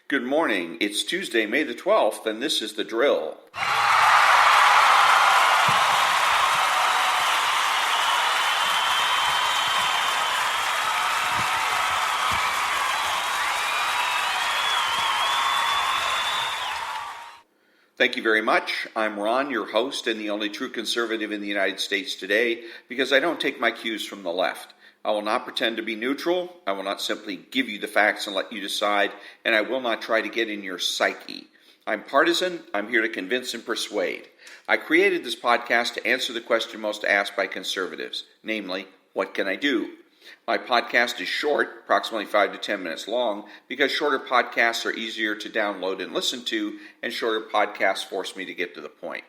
Good morning. It's Tuesday, May the 12th, and this is The Drill. Thank you very much. I'm Ron, your host and the only true conservative in the United States today, because I don't take my cues from the left. I will not pretend to be neutral. I will not simply give you the facts and let you decide, and I will not try to get in your psyche. I'm partisan. I'm here to convince and persuade. I created this podcast to answer the question most asked by conservatives, namely, what can I do? My podcast is short, approximately 5 to 10 minutes long, because shorter podcasts are easier to download and listen to, and shorter podcasts force me to get to the point.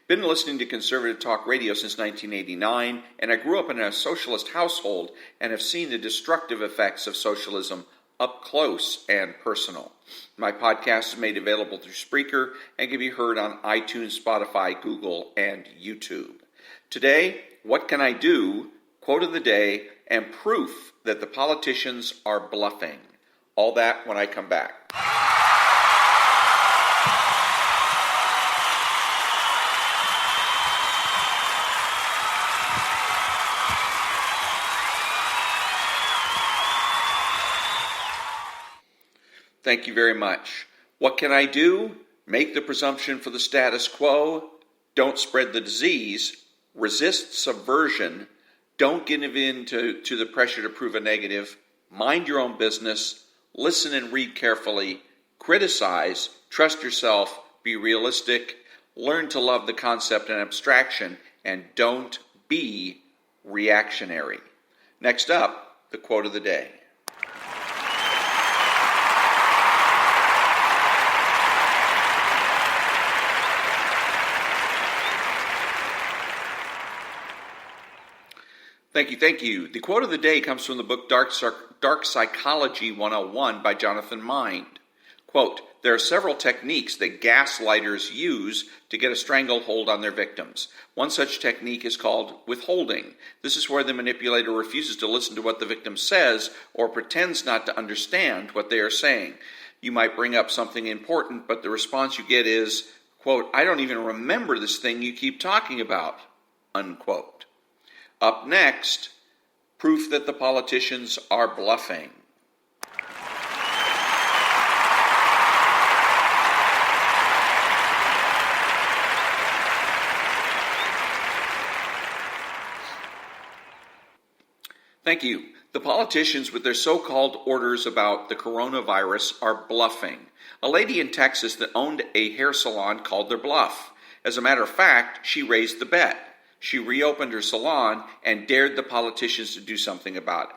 Been listening to conservative talk radio since 1989, and I grew up in a socialist household and have seen the destructive effects of socialism up close and personal. My podcast is made available through Spreaker and can be heard on iTunes, Spotify, Google, and YouTube. Today, what can I do? Quote of the day, and proof that the politicians are bluffing. All that when I come back. Thank you very much. What can I do? Make the presumption for the status quo. Don't spread the disease. Resist subversion. Don't give in to the pressure to prove a negative. Mind your own business. Listen and read carefully. Criticize. Trust yourself. Be realistic. Learn to love the concept and abstraction. And don't be reactionary. Next up, the quote of the day. Thank you. The quote of the day comes from the book Dark Psychology 101 by Jonathan Mind. Quote, there are several techniques that gaslighters use to get a stranglehold on their victims. One such technique is called withholding. This is where the manipulator refuses to listen to what the victim says or pretends not to understand what they are saying. You might bring up something important, but the response you get is, quote, I don't even remember this thing you keep talking about, unquote. Up next, proof that the politicians are bluffing. Thank you. The politicians with their so-called orders about the coronavirus are bluffing. A lady in Texas that owned a hair salon called their bluff. As a matter of fact, she raised the bet. She reopened her salon and dared the politicians to do something about it.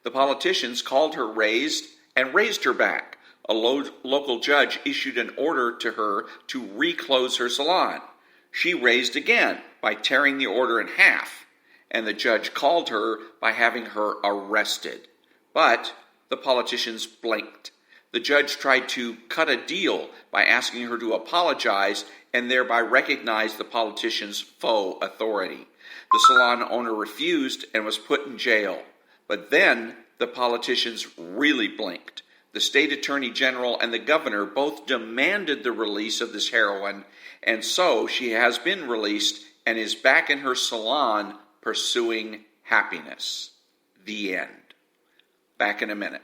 The politicians called her raised and raised her back. A local judge issued an order to her to reclose her salon. She raised again by tearing the order in half, and the judge called her by having her arrested. But the politicians blinked. The judge tried to cut a deal by asking her to apologize and thereby recognize the politician's faux authority. The salon owner refused and was put in jail. But then the politicians really blinked. The state attorney general and the governor both demanded the release of this heroine, and so she has been released and is back in her salon pursuing happiness. The end. Back in a minute.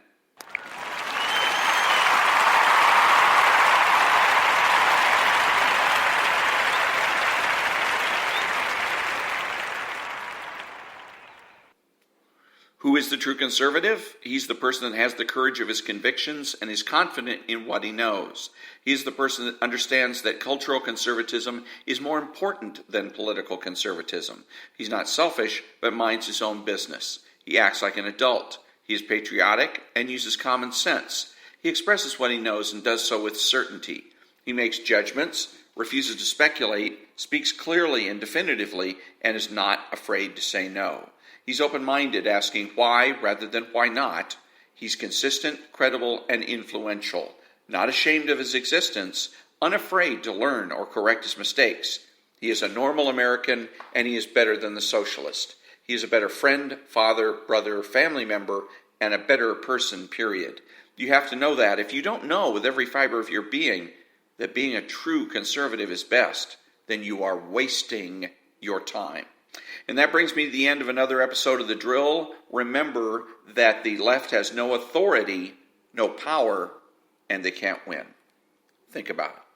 Who is the true conservative? He's the person that has the courage of his convictions and is confident in what he knows. He is the person that understands that cultural conservatism is more important than political conservatism. He's not selfish, but minds his own business. He acts like an adult. He is patriotic and uses common sense. He expresses what he knows and does so with certainty. He makes judgments, refuses to speculate, speaks clearly and definitively, and is not afraid to say no. He's open-minded, asking why rather than why not. He's consistent, credible, and influential. Not ashamed of his existence, unafraid to learn or correct his mistakes. He is a normal American, and he is better than the socialist. He is a better friend, father, brother, family member, and a better person, period. You have to know that. If you don't know with every fiber of your being that being a true conservative is best, then you are wasting your time. And that brings me to the end of another episode of The Drill. Remember that the left has no authority, no power, and they can't win. Think about it.